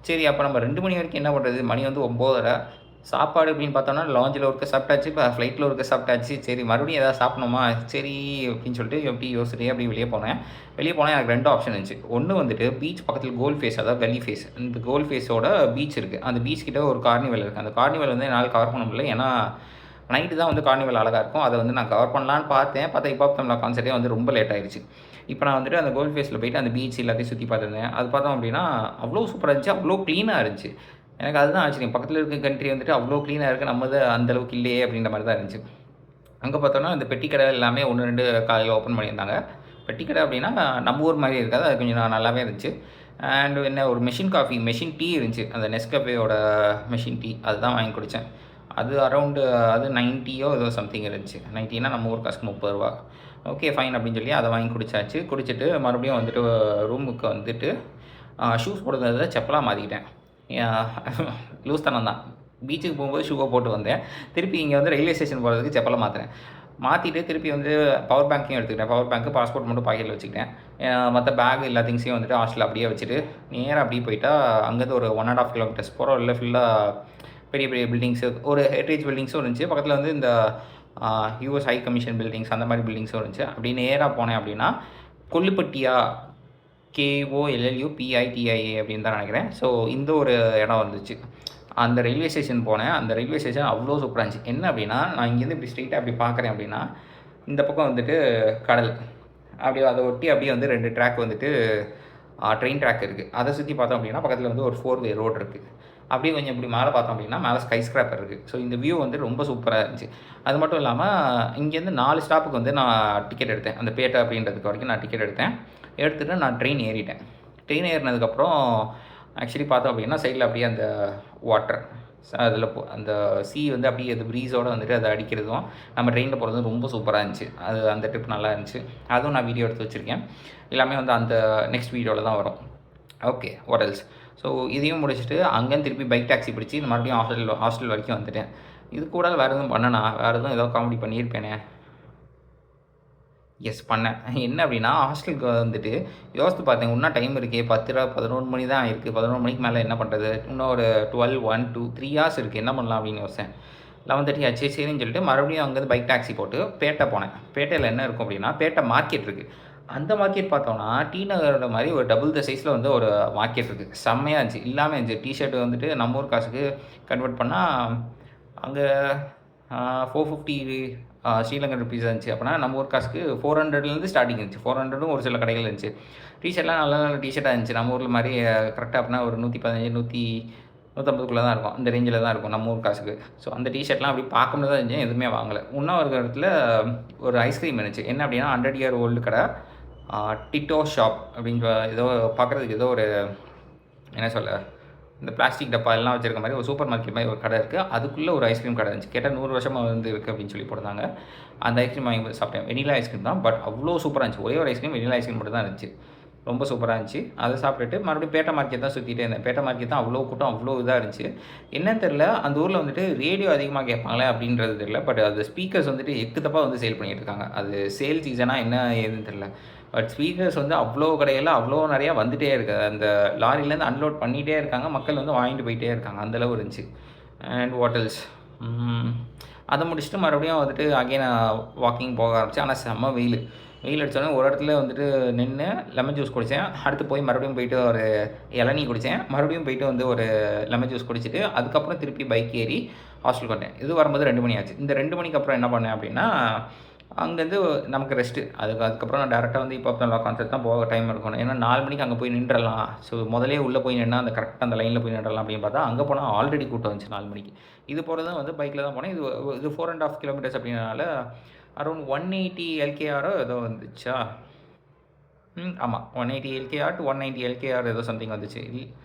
சரி அப்போ நம்ம 2 மணி வரைக்கும் என்ன பண்ணுறது, மணி வந்து 9:30. சாப்பாடு அப்படின்னு பார்த்தோம்னா லாஞ்சில் ஒருக்க சாப்பிட்டாச்சு, இப்போ ஃப்ளைட்டில் ஒருக்க சாப்பிட்டாச்சு. சரி மறுபடியும் எதாவது சாப்பிடணுமா, சரி அப்படின்னு சொல்லிட்டு எப்படி யோசிச்சுட்டே அப்படி வெளியே போனேன். எனக்கு 2 ஆப்ஷன் இருந்துச்சு. ஒன்று வந்துட்டு பீச் பக்கத்தில் கோல் ஃபேஸ், அதாவது வெள்ளி ஃபேஸ், இந்த கோல் ஃபேஸோட பீச் இருக்குது. அந்த பீச் கிட்ட ஒரு கார்னிவல் இருக்குது. அந்த கார்னிவல் வந்து என்னால் கவர் பண்ண முடியல, ஏன்னா நைட்டு தான் வந்து கார்னிவல் அழகாக இருக்கும். அதை வந்து நான் கவர் பண்ணலான்னு பார்த்தா இப்போ தமிழா கான்சர்ட்டே வந்து ரொம்ப லேட் ஆயிடுச்சு. இப்போ நான் வந்துட்டு அந்த கோல்ட் ஃபேஸில் போயிட்டு அந்த பீச் எல்லாத்தையும் சுற்றி பார்த்துருந்தேன். அது பார்த்தோம் அப்படின்னா அவ்வளோ சூப்பராக இருந்துச்சு, அவ்வளோ க்ளீனாக இருந்துச்சு. எனக்கு அதுதான் ஆச்சரியம். பக்கத்தில் இருக்க கண்ட்ரி வந்துட்டு அவ்வளோ க்ளீனாக இருக்குது, நம்ம அந்தளவுக்கு இல்லையே அப்படின்ற மாதிரி தான் இருந்துச்சு. அங்கே பார்த்தோன்னா இந்த பெட்டி கடை எல்லாமே 1-2 காலையில் ஓப்பன் பண்ணியிருந்தாங்க. பெட்டி கடை அப்படின்னா நம்ம ஊர் மாதிரி இருக்காது, அது கொஞ்சம் நல்லாவே இருந்துச்சு. அண்ட் என்ன ஒரு மெஷின் டீ இருந்துச்சு. அந்த நெஸ்கஃபேயோட மெஷின் டீ அதுதான் வாங்கி குடித்தேன். அது அரௌண்டு அது 90யோ ஏதோ சம்திங் இருந்துச்சு. 90னா நம்ம ஊர் காசுக்கு 30 ரூபா. ஓகே ஃபைன் அப்படின்னு சொல்லி அதை வாங்கி குடிச்சாச்சு. குடிச்சிட்டு மறுபடியும் வந்துட்டு ரூமுக்கு வந்துட்டு ஷூஸ் போடுறத செப்பலாக மாற்றிக்கிட்டேன். லூஸ் தனம் தான். பீச்சுக்கு போகும்போது ஷூவை போட்டு வந்தேன். திருப்பி இங்கே வந்து ரயில்வே ஸ்டேஷன் போகிறதுக்கு செப்பலாக மாற்றுறேன். மாற்றிட்டு திருப்பி வந்து பவர் பேங்க்கையும் எடுத்துக்கிட்டேன். பவர் பேங்க்கு, பாஸ்போர்ட் மட்டும் பாக்கெட்டில் வச்சுக்கிட்டேன். மற்ற பேக் எல்லா திங்ஸையும் வந்துட்டு ஹாஸ்டலில் அப்படியே வச்சுட்டு நேராக அப்படியே போயிட்டா அங்கேருந்து ஒரு 1.5 கிலோமீட்டர்ஸ் போகிறோம். இல்லை ஃபுல்லாக பெரிய பெரிய பில்டிங்ஸு, ஒரு ஹெரிட்டேஜ் பில்டிங்ஸும் இருந்துச்சு. பக்கத்தில் வந்து இந்த யூஎஸ் ஹை கமிஷன் பில்டிங்ஸ் அந்த மாதிரி பில்டிங்ஸும் இருந்துச்சு. அப்படி நேராக போனேன் அப்படின்னா கொல்லுப்பட்டியா, KOLLUPITIA அப்படின்னு தான் நினைக்கிறேன். ஸோ இந்த ஒரு இடம் வந்துச்சு. அந்த ரயில்வே ஸ்டேஷன் போனேன். அந்த ரயில்வே ஸ்டேஷன் அவ்வளோ சூப்பராக இருந்துச்சு. என்ன அப்படின்னா நான் இங்கேருந்து இப்படி ஸ்ட்ரெயிட்டாக அப்படி பார்க்குறேன் அப்படின்னா இந்த பக்கம் வந்துட்டு கடல், அப்படியே அதை ஒட்டி அப்படியே வந்து 2 ட்ராக் வந்துட்டு ட்ரெயின் ட்ராக் இருக்குது. அதை சுற்றி பார்த்தோம் அப்படின்னா பக்கத்தில் வந்து ஒரு 4 வே ரோடு இருக்குது. அப்படியே கொஞ்சம் இப்படி மேலே பார்த்தோம் அப்படின்னா மேலே ஸ்கை ஸ்கிராப்பர் இருக்குது. ஸோ இந்த வியூ வந்து ரொம்ப சூப்பராக இருந்துச்சு. அது மட்டும் இல்லாமல் இங்கேருந்து 4 ஸ்டாப்புக்கு வந்து நான் டிக்கெட் எடுத்தேன். அந்த பேட்டை அப்படின்றதுக்கு வரைக்கும் நான் டிக்கெட் எடுத்தேன். எடுத்துகிட்டு நான் ட்ரெயின் ஏறிட்டேன். ட்ரெயின் ஏறினதுக்கப்புறம் ஆக்சுவலி பார்த்தோம் அப்படின்னா சைடில் அப்படியே அந்த வாட்டர் அதில் அந்த வந்து அப்படியே அந்த ப்ரீஸோடு வந்துட்டு அதை அடிக்கிறதும் நம்ம ட்ரெயினில் போகிறதும் ரொம்ப சூப்பராக இருந்துச்சு. அது அந்த ட்ரிப் நல்லா இருந்துச்சு. அதுவும் நான் வீடியோ எடுத்து வச்சுருக்கேன். எல்லாமே வந்து அந்த நெக்ஸ்ட் வீடியோவில் தான் வரும். Okay, what else? ஸோ இதையும் முடிச்சுட்டு அங்கேருந்து திருப்பி பைக் டாக்ஸி பிடிச்சி மறுபடியும் ஹாஸ்டல் வரைக்கும் வந்துட்டேன். இது கூட வேறு எதுவும் பண்ணனா, வேறு எதுவும் ஏதோ காமெடி பண்ணியிருப்பேனே? எஸ் பண்ணேன். என்ன அப்படின்னா ஹாஸ்டலுக்கு வந்துட்டு யோசித்து பார்த்தேன், இன்னும் டைம் இருக்கே, 11 மணி தான் ஆயிருக்கு. 11 மணிக்கு மேலே என்ன பண்ணுறது? இன்னும் ஒரு 12, 1, 2, 3 ஹார்ஸ் இருக்குது, என்ன பண்ணலாம் அப்படின்னு யோசித்தேன். 11:30 ஆச்சு. சரின்னு சொல்லிட்டு மறுபடியும் அங்கேருந்து பைக் டாக்ஸி போட்டு பேட்டை போனேன். பேட்டையில் என்ன இருக்கும் அப்படின்னா பேட்டை மார்க்கெட் இருக்குது. அந்த மார்க்கெட் பார்த்தோன்னா டி நகரோட மாதிரி ஒரு டபுள் த சைஸில் வந்து ஒரு மார்க்கெட் இருக்குது. செம்மையாக இருந்துச்சு. இல்லாமல் இருந்துச்சு. டிஷர்ட் வந்துட்டு நம்ம ஊர் காசுக்கு கன்வெர்ட் பண்ணால் அங்கே 450 ஸ்ரீலங்கன் ருபீஸ் இருந்துச்சு. அப்படின்னா நம்ம ஊர் காசுக்கு 400லேருந்து ஸ்டார்டிங் இருந்துச்சு. 400ம் ஒரு சில கடைகள் இருந்துச்சு. டிஷர்ட்லாம் நல்ல நல்ல டிஷர்ட்டாக இருந்துச்சு. நம்ம ஊரில் மாதிரி கரெக்டாக அப்படின்னா ஒரு 115, 150க்குள்ளே தான் இருக்கும். இந்த ரேஞ்சில் தான் இருக்கும் நம்ம ஊர் காசுக்கு. ஸோ அந்த டிஷர்ட்லாம் அப்படி பார்க்கும்போது தான் இருந்துச்சு. எதுவுமே வாங்கலை. இன்னும் ஒரு இடத்துல ஒரு ஐஸ்கிரீம் இருந்துச்சு. என்ன அப்படின்னா 100 இயர் ஓல்டு கடை, டிட்டோ ஷாப் அப்படின்னு ஏதோ பார்க்குறதுக்கு ஏதோ ஒரு என்ன சொல்ல, இந்த பிளாஸ்டிக் டப்பா எல்லாம் வச்சிருக்க மாதிரி ஒரு சூப்பர் மார்க்கெட் மாதிரி ஒரு கடை இருக்குது. அதுக்குள்ளே ஒரு ஐஸ்கிரீம் கடை இருந்துச்சு. கேட்டால் 100 வருஷமாக வந்து இருக்குது அப்படின்னு சொல்லி போட்டிருந்தாங்க. அந்த ஐஸ்கிரீம் வாங்கி சாப்பிட்டேன். வெனிலா ஐஸ்கிரீம் தான், பட் அவ்வளோ சூப்பராக இருந்துச்சு. ஒரே ஒரு ஐஸ்கிரீம், வெனிலா ஐஸ்கிரீம் மட்டும் தான் இருந்துச்சு. ரொம்ப சூப்பராக இருந்துச்சு. அதை சாப்பிட்டுட்டு மறுபடியும் பேட்டை மார்க்கெட் தான் சுற்றிட்டே இருந்தேன். பேட்டை மார்க்கெட் தான் அவ்வளோ கூட்டம், அவ்வளோ இதாக இருந்துச்சு. என்னன்னு தெரில, அந்த ஊரில் வந்துட்டு ரேடியோ அதிகமாக கேட்பாங்களே அப்படின்றது தெரில. பட் அது ஸ்பீக்கர்ஸ் வந்துட்டு எக்கு தப்பாக வந்து சேல் பண்ணிகிட்டு இருக்காங்க. அது சேல் சீசனாக என்ன ஏதுன்னு தெரில. பட் ஸ்பீக்கர்ஸ் வந்து அவ்வளோ கடையில் அவ்வளோ நிறையா வந்துகிட்டே இருக்குது. அந்த லாரிலேருந்து அன்லோட் பண்ணிகிட்டே இருக்காங்க. மக்கள் வந்து வாங்கிட்டு போயிட்டே இருக்காங்க. அந்தளவு இருந்துச்சு. அண்ட் வாட்டல்ஸ் அதை முடிச்சுட்டு மறுபடியும் வந்துட்டு அகைன் வாக்கிங் போக ஆரம்பித்தேன். ஆனால் செம்ம வெயில் அடித்தோடனே ஒரு இடத்துல வந்துட்டு நின்று லெமன் ஜூஸ் குடித்தேன். அடுத்து போய் மறுபடியும் போயிட்டு ஒரு இளநீ குடித்தேன். மறுபடியும் போயிட்டு வந்து ஒரு லெமன் ஜூஸ் குடிச்சிட்டு அதுக்கப்புறம் திருப்பி பைக் ஏறி ஹாஸ்டலுக்கு வந்தேன். இது வரும்போது 2 மணி ஆச்சு. இந்த 2 மணிக்கு அப்புறம் என்ன பண்ணேன் அப்படின்னா அங்கேருந்து நமக்கு ரெஸ்ட்டு. அதுக்கப்புறம் நான் டேரெக்டாக வந்து இப்போ லா கான்செப்ட் தான் போக டைம் இருக்கணும். ஏன்னா 4 மணிக்கு அங்கே போய் நின்றலாம். ஸோ முதலே உள்ளே போய் நின்னா அந்த கரெக்டாக அந்த லைனில் போய் நின்றலாம் அப்படின்னு பார்த்தா அங்கே போனால் ஆல்ரெடி கூட்டம் வந்துச்சு 4 மணிக்கு. இது போகிறதும் வந்து பைக்கில் தான் போனேன். இது 4.5 கிலோமீட்டர்ஸ் அப்படின்றனால அரௌண்ட் 180 எல்கேஆரோ ஏதோ வந்துச்சா. ஆமாம், 180 எல்கேஆர் டு 190 எல்கேஆர் ஏதோ சம்திங் வந்துச்சு.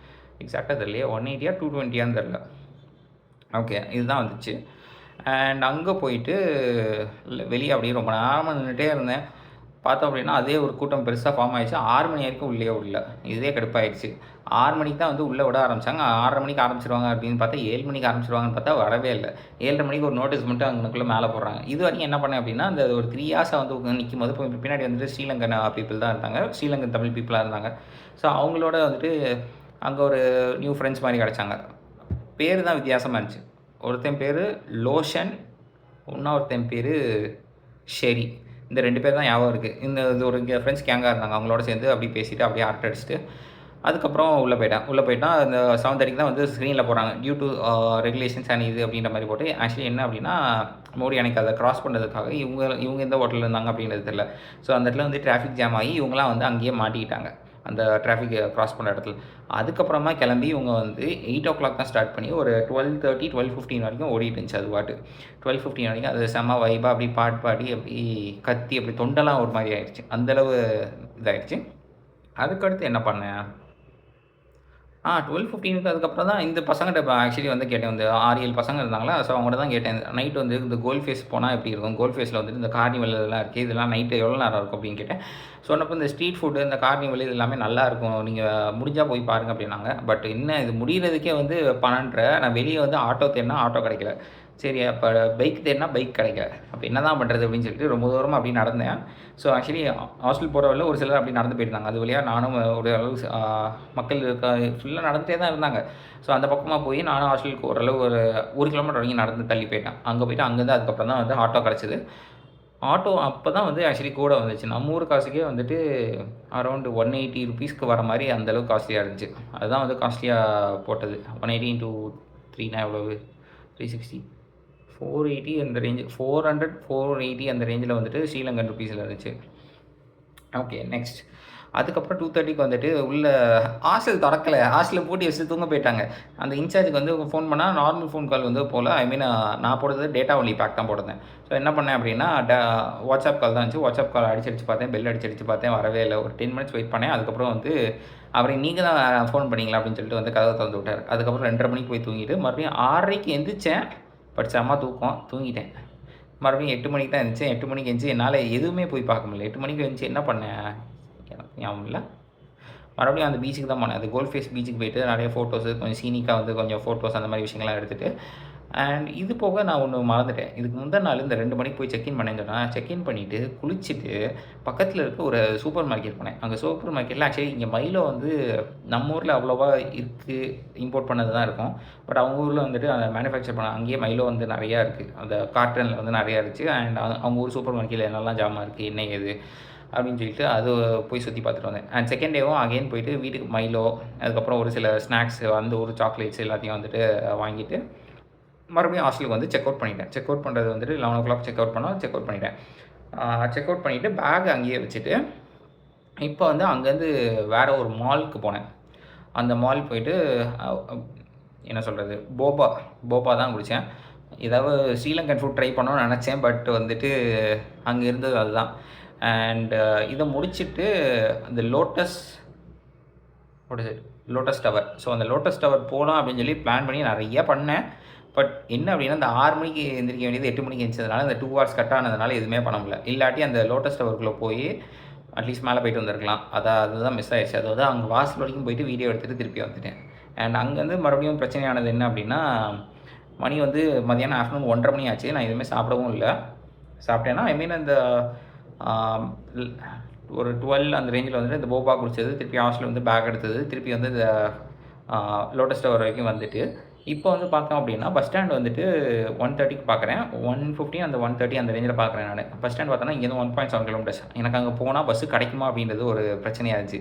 எக்ஸாக்டாக தெரியலையே, 180 220 தெரில. ஓகே, இதுதான் வந்துச்சு. அண்ட் அங்கே போயிட்டு வெளியே அப்படியே ரொம்ப நேரமாக நின்றுட்டே இருந்தேன். பார்த்தோம் அப்படின்னா அதே ஒரு கூட்டம் பெருசாக ஃபார்ம் ஆகிடுச்சு. 6 மணி வரைக்கும் உள்ளே விடல. இதே கடுப்பாயிடுச்சு. 6 மணிக்கு தான் வந்து உள்ளே விட ஆரம்பித்தாங்க. 6:30 மணிக்கு ஆரம்பிச்சிருவாங்க அப்படின்னு பார்த்தா 7 மணிக்கு ஆரம்பிச்சிருவாங்கன்னு பார்த்தா வரவே இல்லை. 7:30 மணிக்கு ஒரு நோட்டீஸ் மட்டும் அங்கனுக்குள்ளே மேலே போடுறாங்க. இது வரைக்கும் என்ன பண்ணேன் அப்படின்னா அந்த ஒரு 3 ஹார்ஸாக வந்து நிற்கும் போது பின்னாடி வந்துட்டு ஸ்ரீலங்கன் பீப்புள் தான் இருந்தாங்க. ஸ்ரீலங்கன் தமிழ் பீப்புளாக இருந்தாங்க. ஸோ அவங்களோட வந்துட்டு அங்கே ஒரு நியூ ஃப்ரெண்ட்ஸ் மாதிரி கிடச்சாங்க. பேர் தான் வித்தியாசமாக இருந்துச்சு. ஒருத்தன் பேர் லோஷன், இன்னொருத்தன் பேர் ஷெரி. இந்த 2 பேர் தான் ஞாபகம் இருக்குது. இது ஒரு ஃப்ரெண்ட்ஸ் கேங்காக இருந்தாங்க. அவங்களோட சேர்ந்து அப்படி பேசிவிட்டு அப்படியே அரட்டை அடிச்சுட்டு அதுக்கப்புறம் உள்ளே போயிட்டான். அந்த 7:30 தான் வந்து ஸ்க்ரீனில் போகிறாங்க. டியூ டு ரெகுலேஷன்ஸ் அண்ட் இது அப்படின்ற மாதிரி போட்டு ஆக்சுவலி என்ன அப்படின்னா மோடி அன்னைக்கு அதை க்ராஸ் பண்ணுறதுக்காக இவங்க எந்த ஹோட்டலில் இருந்தாங்க அப்படின்றது தெரியல. ஸோ அந்த இடத்துல வந்து டிராஃபிக் ஜாம் ஆகி இவங்களாம் வந்து அங்கேயே மாட்டிக்கிட்டாங்க அந்த டிராஃபிக் க்ராஸ் பண்ணுற இடத்துல. அதுக்கப்புறமா கிளம்பி இவங்க வந்து 8 o'clock தான் ஸ்டார்ட் பண்ணி ஒரு 12:30 12:15 வரைக்கும் ஓடிட்டு இருந்துச்சு. அது பாட்டு 12:15 வரைக்கும் அது செம்ம வைபாக அப்படி பாட்டு பாடி அப்படி கத்தி அப்படி தொண்டெல்லாம் ஒரு மாதிரி ஆயிடுச்சு. அந்தளவு இதாகிடுச்சு. அதுக்கடுத்து என்ன பண்ணேன், 12:15க்கு அதுக்கப்புறம் தான் இந்த பசங்கள்கிட்ட ஆக்சுவலி வந்து கேட்டேன். வந்து 6-7 பசங்க இருந்தாங்களா. ஸோ அவங்கள்ட்ட தான் கேட்டேன், நைட்டு வந்து இந்த கோல்ட் ஃபேஸ் போனால் எப்படி இருக்கும், கோல்ட் ஃபேஸில் வந்துட்டு இந்த கார்னிவல் இதெல்லாம் இருக்குது, இதெல்லாம் நைட்டு எவ்வளோ நேரம் இருக்கும் அப்படின்னு கேட்டேன். சொன்னப்போ இந்த ஸ்ட்ரீட் ஃபுட்டு இந்த கார்னிவல் இது எல்லாமே நல்லாயிருக்கும், நீங்கள் முடிஞ்சால் போய் பாருங்கள் அப்படின்னாங்க. பட் என்ன இது முடிகிறதுக்கே வந்து 12:30. நான் வெளியே வந்து ஆட்டோ தேடினா ஆட்டோ கிடைக்கல. சரி, அப்போ பைக் தேடினா பைக் கிடைக்கல. அப்போ என்ன தான் பண்ணுறது அப்படின்னு சொல்லிட்டு ரொம்ப தூரமாக அப்படி நடந்தேன். ஸோ ஆக்சுவலி ஹாஸ்டல் போகிற வழியில் ஒரு சிலர் அப்படி நடந்து போயிருந்தாங்க. அது வழியாக நானும் ஒரு அளவு மக்கள் ஃபுல்லாக நடந்துகிட்டே தான் இருந்தாங்க. ஸோ அந்த பக்கமாக போய் நானும் ஹாஸ்டலுக்கு ஓரளவு ஒரு 1 கிலோமீட்டர் வரைக்கும் நடந்து தள்ளி போயிட்டேன். அங்கே போய்ட்டு அங்கேருந்து அதுக்கப்புறம் தான் வந்து ஆட்டோ கிடச்சிது. ஆட்டோ அப்போ தான் வந்து ஆக்சுவலி கூட வந்துச்சு. நம்ம ஊர் காசுக்கே வந்துட்டு அரௌண்டு 180 ருபீஸ்க்கு வர மாதிரி அந்தளவுக்கு காஸ்ட்லியாக இருந்துச்சு. அதுதான் வந்து காஸ்ட்லியாக போட்டது. 180 into 3னா எவ்வளவு, 360, 480 அந்த ரேஞ்சு, 400 480 அந்த ரேஞ்சில் வந்துட்டு ஸ்ரீலங்கன் ருபீஸில் இருந்துச்சு. ஓகே. நெக்ஸ்ட். அதுக்கப்புறம் 2:30க்கு வந்துட்டு உள்ள ஹாஸ்டல் தொறக்கல. ஹாஸ்டல பூட்டி வச்சுட்டு தூங்க போயிட்டாங்க. அந்த இன்சார்ஜ்க்கு வந்து ஃபோன் பண்ணா நார்மல் ஃபோன் கால் வந்து போல. ஐ மீன் நான் போட்டது டேட்டா ஒன்லி பேக் தான் போட்டிருந்தேன். ஸோ என்ன பண்ணேன் அப்படின்னா, வாட்ஸ்அப் கால் தான் இருந்துச்சு. வாட்ஸ்அப் கால் அடிச்சு பார்த்தேன். பெல் அடிச்சு பார்த்தேன். வரவே இல்ல. ஒரு 10 மினிட்ஸ் வெயிட் பண்ணேன். அதுக்கப்புறம் வந்து அவரு நீங்க தான் ஃபோன் பண்ணீங்களா அப்படின்னு சொல்லிட்டு வந்து கதவ தொறந்து விட்டாரு. அதுக்கப்புறம் 2:30 மணிக்கு போய் தூங்கிட்டு மறுபடியும் 6:30க்கு எந்திரிச்சேன். பட் செம்ம தூக்கம். தூங்கிட்டேன். மறுபடியும் 8 மணிக்கு தான் எந்திரிச்சேன். 8 மணிக்கு எந்திரிச்சு என்னால எதுவுமே போய் பார்க்க முடியல. 8 மணிக்கு எந்திரிச்சு என்ன பண்ணேன்? எனக்கு ஞாபகம் இல்ல. மறுபடியும் அந்த பீச்சுக்கு தான் போனேன். அந்த கோல்ட் ஃபேஸ் பீச்சுக்கு போயிட்டு நிறைய ஃபோட்டோஸு, கொஞ்சம் சீனிக்கா வந்து கொஞ்சம் ஃபோட்டோஸ் அந்த மாதிரி விஷயங்கள்லாம் எடுத்துட்டு, அண்ட் இது போக நான் ஒண்ணு மறந்துட்டேன். இதுக்கு முந்தின நாள் இந்த 2 மணிக்கு போய் செக் இன் பண்ணேன்னு சொன்னா, செக் இன் பண்ணிட்டு, குளிச்சுட்டு, பக்கத்தில இருக்க ஒரு சூப்பர் மார்க்கெட் போனேன். அங்க சூப்பர் மார்க்கெட்ல ஆக்சுவலி இங்க மைலோ வந்து நம்ம ஊர்ல அவ்வளவா இருக்கு. இம்போர்ட் பண்ணது தான் இருக்கும். பட் அவங்க ஊர்ல வந்துட்டு அந்த மேனுஃபேக்சர் பண்ண அங்கேயே மைலோ வந்து நெறையா இருக்கு. அந்த கார்ட்டன்ல வந்து நெறையா இருந்துச்சு. அண்ட் அவங்க ஊர் சூப்பர் மார்க்கெட்ல என்னெல்லாம் ஜாமான் இருக்கு, என்ன ஏது அப்படின்னு சொல்லிட்டு அது போய் சுற்றி பார்த்துட்டு வந்தேன். அண்ட் செகண்ட் டேவும் அகைன் போயிட்டு வீட்டுக்கு மைலோ, அதுக்கப்புறம் ஒரு சில ஸ்நாக்ஸ், அந்த ஒரு சாக்லேட்ஸ் எல்லாத்தையும் வந்துட்டு வாங்கிட்டு மறுபடியும் ஹாஸ்டலுக்கு வந்து செக் அவுட் பண்ணிட்டேன். செக் அவுட் பண்ணுறது வந்துட்டு 11:00 செக் அவுட் பண்ணோம். செக் அவுட் பண்ணிட்டேன். செக் அவுட் பண்ணிவிட்டு பேக் அங்கேயே வச்சுட்டு, இப்போ வந்து அங்கேருந்து வேற ஒரு மாலுக்கு போனேன். அந்த மால் போயிட்டு என்ன சொல்கிறது, போபா தான் குடித்தேன். ஏதாவது ஸ்ரீலங்கன் ஃபுட் ட்ரை பண்ணணும்னு நினச்சேன். பட் வந்துட்டு அங்கே இருந்தது அதுதான். அண்ட் இதை முடிச்சுட்டு அந்த லோட்டஸ் டவர். ஸோ அந்த லோட்டஸ் டவர் போகலாம் அப்படின்னு சொல்லி பிளான் பண்ணி நிறைய பண்ணேன். பட் என்ன அப்படின்னா, இந்த 6 மணிக்கு எந்திரிக்க வேண்டியது 8 மணிக்கு எந்திரிச்சதுனால, இந்த 2 ஹவர்ஸ் கட் ஆனதுனால எதுவுமே பண்ண முடியல. இல்லாட்டி அந்த லோட்டஸ் டவருக்குள்ளே போய் அட்லீஸ்ட் மேலே போயிட்டு வந்திருக்கலாம். அதுதான் மிஸ் ஆயிடுச்சு. அதாவது அங்கே வாசல் வரைக்கும் போயிட்டு வீடியோ எடுத்துகிட்டு திருப்பி வந்துட்டேன். அண்ட் அங்கேருந்து மறுபடியும் பிரச்சனையானது என்ன அப்படின்னா, மணி வந்து மதியானம் ஆஃப்டர்நூன் 1:30 மணி ஆச்சு. நான் எதுவுமே சாப்பிடவும் இல்லை. சாப்பிட்டேன்னா ஐ மீன் அந்த ஒரு 12 அந்த ரேஞ்சில் வந்துட்டு இந்த போபா குடித்தது, திருப்பி ஹாஸ்டலில் வந்து பேக் எடுத்தது, திருப்பி வந்து இந்த லோட்டஸ் டவர் வரைக்கும் வந்துட்டு, இப்போ வந்து பார்த்தோம் அப்படின்னா பஸ் ஸ்டாண்ட் வந்துட்டு 1:30க்கு பார்க்குறேன். 1:15 அந்த 1:30 அந்த ரேஞ்சில் பார்க்குறேன் நான். பஸ் ஸ்டாண்ட் பார்த்தோன்னா இங்கேருந்து 1.7 கிலோமீட்டர்ஸ். எனக்கு அங்கே போனால் பஸ்ஸு கிடைக்குமா அப்படின்றது ஒரு பிரச்சனையாக இருந்துச்சு.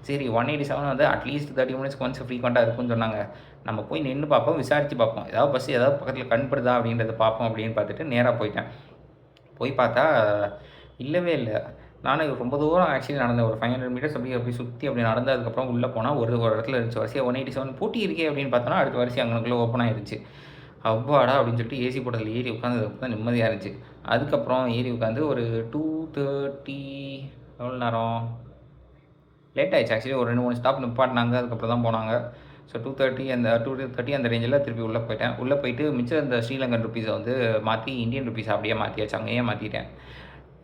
சரி 187 வந்து அட்லீஸ்ட் 30 மினிட்ஸ்க்கு ஒன்ஸ் ஃப்ரீக்வெண்ட்டாக இருக்கும்னு சொன்னாங்க. நம்ம போய் நின்று பார்ப்போம், விசாரித்து பார்ப்போம். ஏதாவது பஸ் ஏதாவது பக்கத்தில் கண்படுதா அப்படின்றத பார்ப்போம் அப்படின்னு பார்த்துட்டு நேராக போயிட்டேன். போய் பார்த்தா இல்லவே இல்லை. நானும் ரொம்ப தூரம் ஆக்சுவலி நடந்தேன். ஒரு 500 மீட்டர்ஸ் அப்படி சுற்றி அப்படி நடந்ததுக்கப்புறம் உள்ளே போனால் ஒரு இடத்துல இருந்துச்சு. வரிசையாக 187 பூட்டி இருக்கே அப்படின்னு பார்த்தோன்னா அடுத்த வரிசை அங்கனுக்குள்ளே ஓப்பன் ஆகிருச்சு. அவ்வாடா அப்படின்னு சொல்லிட்டு ஏசி போட்டதில் ஏறி உட்காந்ததுக்கு தான் நிம்மதியாக இருந்துச்சு. அதுக்கப்புறம் ஏறி உட்காந்து ஒரு 2:30 எவ்வளோ நேரம் லேட் ஆகிடுச்சு. ஆக்சுவலி ஒரு 2-3 ஸ்டாப் நிப்பாட்டினாங்க. அதுக்கப்புறம் தான் போனாங்க. ஸோ 2:30 அந்த ரேஞ்சில் திருப்பி உள்ளே போயிட்டேன். உள்ளே போயிட்டு மிச்சம் இந்த ஸ்ரீலங்கன் ருப்பீஸை வந்து மாற்றி இந்தியன் ருப்பீஸ் அப்படியே மாற்றியாச்சு. அங்கேயே மாற்றிட்டேன்.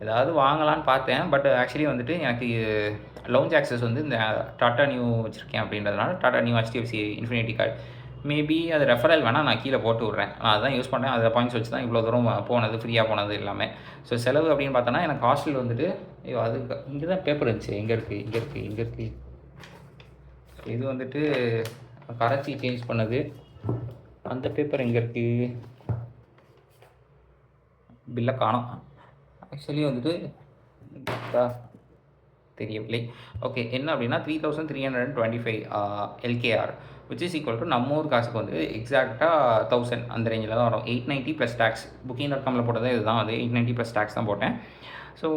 ஏதாவது வாங்கலான்னு பார்த்தேன். பட் ஆக்சுவலி வந்துட்டு எனக்கு லவுஞ்ச் ஆக்சஸ் வந்து இந்த டாட்டா நியூ வச்சுருக்கேன் அப்படின்றதுனால tata new HDFC infinity card maybe அது ரெஃபரல் வேணால் நான் கீழே போட்டு விட்றேன். நான் அதான் யூஸ் பண்ணேன். அதை பாயிண்ட்ஸ் வச்சு தான் இவ்வளோ தூரம் போனது, ஃப்ரீயாக போனது எல்லாமே. ஸோ செலவு அப்படின்னு பார்த்தோன்னா எனக்கு ஹாஸ்டல் வந்துட்டு அதுக்கு இங்கே தான் பேப்பர் இருந்துச்சு. எங்கே இருக்குது இது வந்துட்டு கரன்சி சேஞ்ச் பண்ணது. அந்த பேப்பர் எங்கே இருக்குது? பில்லை காணோம். ஆக்சுவலி வந்துட்டு தெரியவில்லை. ஓகே, என்ன அப்படின்னா 3325 LKR which is equal to நம்ம ஊர் காசுக்கு வந்து எக்ஸாக்டாக 1000 அந்த ரேஞ்சில் தான் வரும். 890 ப்ளஸ் டேக்ஸ். Booking.comல போட்டதே இதுதான். அது 890 ப்ளஸ் டேக்ஸ் தான் போட்டேன். ஸோ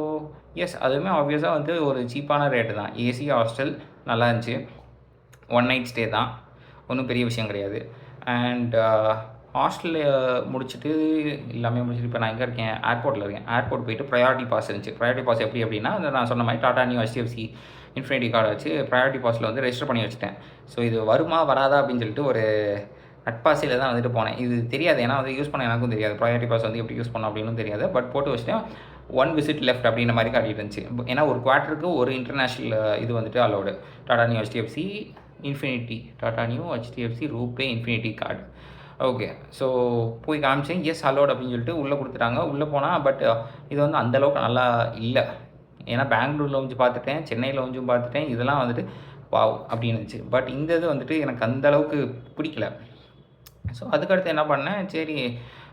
எஸ், அதுவுமே ஆப்வியஸாக வந்து ஒரு சீப்பான ரேட்டு தான். ஏசி ஹாஸ்டல் நல்லா இருந்துச்சு. 1 நைட் ஸ்டே தான், ஒன்றும் பெரிய விஷயம் கிடையாது. அண்ட் ஹாஸ்டலில் முடிச்சுட்டு எல்லாமே முடிச்சுட்டு இப்போ நான் எங்கே இருக்கேன்? ஏர்போர்ட்டில் இருக்கேன். ஏர்போர்ட் போயிட்டு ப்ரையாரிட்டி பாஸ் இருந்துச்சு. ப்ரையாரிட்டி பாஸ் எப்படி அப்படின்னா, நான் சொன்ன மாதிரி டாட்டா நியூ HDFC இன்ஃபினிட்டி கார்டை வச்சு ப்ரையாரிட்டி பாஸில் வந்து ரெஜிஸ்டர் பண்ணி வச்சுட்டேன். ஸோ இது வருமா வராதா அப்படின்னு சொல்லிட்டு ஒரு நட்பாசையில் தான் வந்துட்டு போனேன். இது தெரியாது, ஏன்னா வந்து யூஸ் பண்ண எனக்கும் தெரியாது. ப்ரையாரிட்டி பாஸ் வந்து எப்படி யூஸ் பண்ணணும் அப்படின்னு தெரியாது. பட் போட்டு வச்சுட்டேன். 1 விசிட் லெஃப்ட் அப்படின்ற மாதிரி காட்டிட்டு இருந்துச்சு. ஏன்னா ஒரு குவார்ட்டருக்கு ஒரு இன்டர்நேஷ்னல் இது வந்துட்டு allowed. Tata new HDFC infinity, tata new HDFC RuPay infinity card. Okay, so போய் காமிச்சேன். எஸ் அலோட் அப்படின்னு சொல்லிட்டு உள்ளே கொடுத்துட்டாங்க. உள்ளே போனால் பட் இது வந்து அந்தளவுக்கு நல்லா இல்லை. ஏன்னா பெங்களூரில் வந்து பார்த்துட்டேன், சென்னையில் வந்து பார்த்துட்டேன். இதெல்லாம் வந்துட்டு வாவ் அப்படின்னு இருந்துச்சு. பட் இந்த இது வந்துட்டு எனக்கு அந்தளவுக்கு பிடிக்கல. ஸோ அதுக்கடுத்து என்ன பண்ணேன், சரி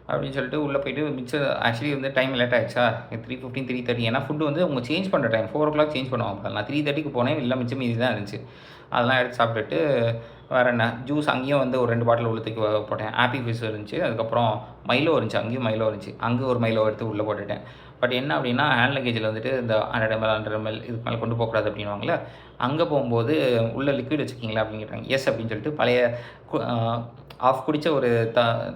அப்படின்னு சொல்லிட்டு உள்ளே போயிட்டு மிச்சம் ஆக்சுவலி வந்து டைம் லேட் ஆகிடுச்சா, 3:15 3:30. ஏன்னா ஃபுட்டு வந்து அவங்க சேஞ்ச் பண்ணுற டைம் 4 o'clock சேஞ்ச் பண்ணுவாங்க. நான் 3:30க்கு போனேன். இல்லை மிச்சம் மீதி தான் இருந்துச்சு. அதெல்லாம் எடுத்து சாப்பிட்டுட்டு வேறு என்ன ஜூஸ் அங்கேயும் வந்து ஒரு 2 பாட்டில் உள்ள தூக்கி போட்டேன். ஆப்பி ஃபிஸ் இருந்துச்சு. அதுக்கப்புறம் மைலோ இருந்துச்சு. அங்கேயும் மைலோ இருந்துச்சு. அங்கே ஒரு மைலோ எடுத்து உள்ளே போட்டுட்டேன். பட் என்ன அப்படின்னா ஹேண்ட் லக்கேஜில் வந்துட்டு இந்த 100 ml 100 ml இதுக்கு மேலே கொண்டு போகக்கூடாது அப்படின்வாங்களே. அங்கே போகும்போது உள்ள லிக்விட் வச்சுருக்கீங்களா அப்படின்னு கேட்டாங்க. எஸ் அப்படின்னு சொல்லிட்டு பழைய ஆஃப் குடித்த ஒரு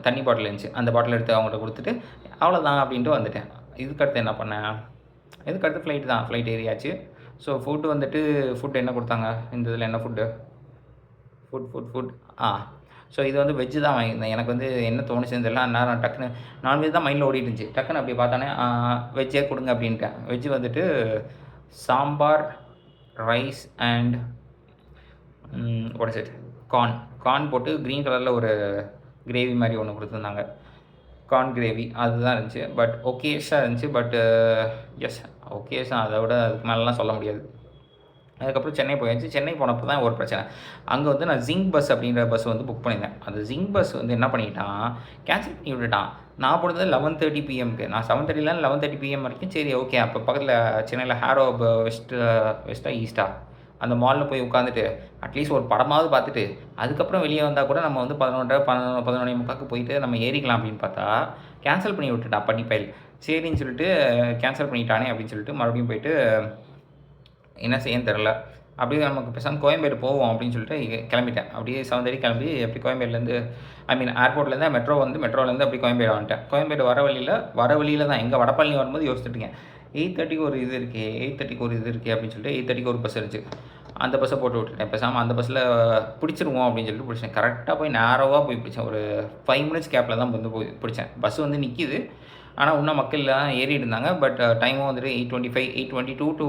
தண்ணி பாட்டில் இருந்துச்சு. அந்த பாட்டில் எடுத்து அவங்கள்ட்ட கொடுத்துட்டு அவ்வளோதான் அப்படின்ட்டு வந்துட்டேன். இதுக்கடுத்து என்ன பண்ணேன், இதுக்கடுத்து ஃப்ளைட் தான். ஃப்ளைட் ஏறியாச்சு. ஸோ ஃபுட் வந்துட்டு ஃபுட் என்ன கொடுத்தாங்க, இந்த இதில் என்ன ஃபுட்டு, ஃபுட் ஸோ இது வந்து வெஜ்ஜு தான் வாங்கியிருந்தேன். எனக்கு வந்து என்ன தோணுச்சுன்னு தெரியல. அந்நேரம் டக்குன்னு நான்வெஜ் தான் மைண்டில் ஓடிட்டு இருந்துச்சு. டக்குன்னு அப்படி பார்த்தோன்னே வெஜ்ஜே கொடுங்க அப்படின்ட்டேன். வெஜ்ஜு வந்துட்டு sambar, rice and what is it, corn போட்டு க்ரீன் கலரில் ஒரு கிரேவி மாதிரி ஒன்று கொடுத்துருந்தாங்க. கார்ன் கிரேவி அதுதான் இருந்துச்சு. பட் ஓகேஷாக இருந்துச்சு. பட் எஸ் ஓகேஷா, அதை விட அதுக்கு மேலெலாம் சொல்ல முடியாது. அதுக்கப்புறம் சென்னை போயாச்சு. சென்னை போனப்போ தான் ஒரு பிரச்சனை. அங்கே வந்து நான் ஜிங்க் பஸ் அப்படின்ற பஸ் வந்து புக் பண்ணியிருந்தேன். அந்த ஜிங்க் பஸ் வந்து என்ன பண்ணிட்டான், கேன்சல் பண்ணி விட்டுட்டான். நான் போனது 11:30 PM. நான் 7:30 11:30 PM வரைக்கும் சரி ஓகே. அப்போ பக்கத்தில் சென்னையில் ஹேரோ வெஸ்ட்டா ஈஸ்ட்டா அந்த மாலில் போய் உட்காந்துட்டு அட்லீஸ்ட் ஒரு படமாவது பார்த்துட்டு அதுக்கப்புறம் வெளியே வந்தால் கூட நம்ம வந்து 11:30 போயிட்டு நம்ம ஏறிக்கலாம் அப்படின்னு பார்த்தா கேன்சல் பண்ணி விட்டுட்டா பட்டிப்பயல். சரின்னு சொல்லிட்டு கேன்சல் பண்ணிட்டானே அப்படின்னு சொல்லிட்டு மறுபடியும் போயிட்டு என்ன செய்யன்னு தெரில. அப்படியே நமக்கு பேசாமல் கோயம்பேடு போவோம் அப்படின்னு சொல்லிட்டு கிளம்பிட்டேன். அப்படியே 7:30 கிளம்பி அப்படி கோயம்பேடுலேருந்து ஏர்போர்ட்லேருந்து மெட்ரோலேருந்து அப்படி கோயம்பேடு வந்துட்டேன். கோயம்பேடு வர வழியில் தான் எங்கே வடபழனி வரும்போது யோசிச்சுட்டுருக்கேன் 8:30க்கு ஒரு இது இருக்கே அப்படின்னு சொல்லிட்டு 8:30க்கு ஒரு பஸ் இருந்துச்சு. அந்த பஸ்ஸை போட்டு விட்டுட்டேன். பேசாமல் அந்த பஸ்ஸில் பிடிச்சிருவோம் அப்படின்னு சொல்லிட்டு பிடிச்சேன். கரெக்டாக போய் நேரோவாக போய் பிடிச்சேன். ஒரு 5 minutes கேப்பில் தான் வந்து போய் பிடிச்சேன். பஸ் வந்து நிற்கிது, ஆனால் இன்னும் மக்கள்லாம் ஏறிட்டு இருந்தாங்க. பட் டைமும் வந்துட்டு 8:25 8:22 to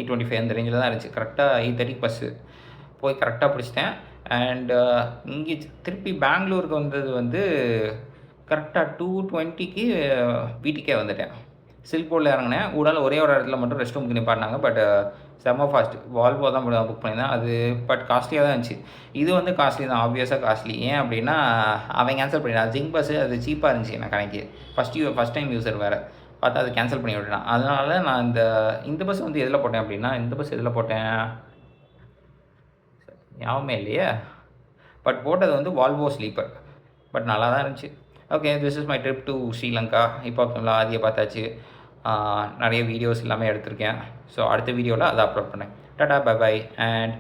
8:25 அந்த ரேஞ்சில் தான் இருந்துச்சு. கரெக்டாக 8:30க்கு பஸ்ஸு போய் கரெக்டாக பிடிச்சிட்டேன். அண்டு இங்கே திருப்பி பெங்களூருக்கு வந்தது வந்து கரெக்டாக 2:20க்கு வீட்டுக்கே வந்துட்டேன். சில்க்போர்டில் இறங்கினேன். ஊடால ஒரே ஒரு இடத்துல மட்டும் ரெஸ்ட் ரூமுக்கு நிப்பாட்டினாங்க. பட் செம்ம ஃபாஸ்ட் வால்வோ தான் புக் பண்ணியிருந்தேன். அது பட் காஸ்ட்லியாக தான் இருந்துச்சு. இது வந்து காஸ்ட்லி தான், ஆப்வியஸாக காஸ்ட்லி. ஏன் அப்படின்னா அவன் கேன்சல் பண்ணிட்டான். ஜிங்க் பஸ்ஸு அது சீப்பாக இருந்துச்சு எனக்கு கணக்கு. ஃபஸ்ட் டைம் யூஸர் வேறு பார்த்தா அது கேன்சல் பண்ணி விட்டுட்டான். அதனால நான் இந்த பஸ் வந்து எதில் போட்டேன் அப்படின்னா எதில் போட்டேன் ஞாபகமே இல்லையே. பட் போட்டது வந்து வால்வோ ஸ்லீப்பர். பட் நல்லா தான் இருந்துச்சு. Okay, this is my trip to Sri Lanka. இப்போ ஆதியை பார்த்தாச்சு. நிறைய வீடியோஸ் எல்லாமே எடுத்திருக்கேன். ஸோ அடுத்த வீடியோவில் அதை அப்லோட் பண்ணேன். Tata bye by. அண்ட்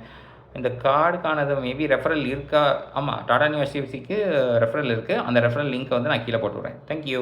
இந்த கார்டுக்கானது மேபி ரெஃபரல் இருக்கா? ஆமாம், டாடா யூனிவர்சிட்டிக்கு ரெஃபரல் இருக்குது. அந்த ரெஃபரல் லிங்க்கை வந்து நான் கீழே போட்டு விட்றேன். தேங்க்யூ.